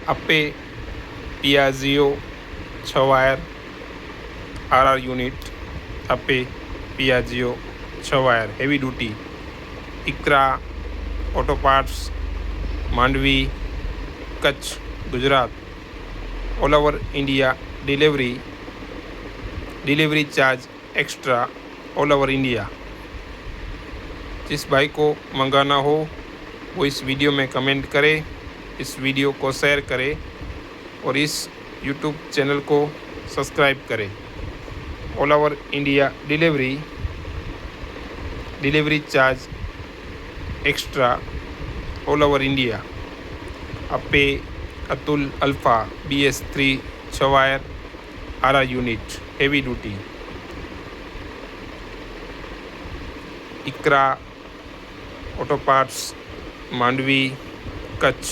આપે પિયાઝિયો 6 wire RR unit, આપે પિયાઝિયો 6 wire heavy duty, Ikra auto parts, Mandvi, Kutch, Gujarat, all over India delivery charge extra all over India. जिस भाई को मंगाना हो वो इस वीडियो में कमेंट करे, इस वीडियो को शेयर करे और इस यूट्यूब चैनल को सब्सक्राइब करे। All over India delivery charge extra all over India. આપે Atul alpha BS3 6 wire RR unit heavy duty, Ikra auto parts, Mandvi, Kutch.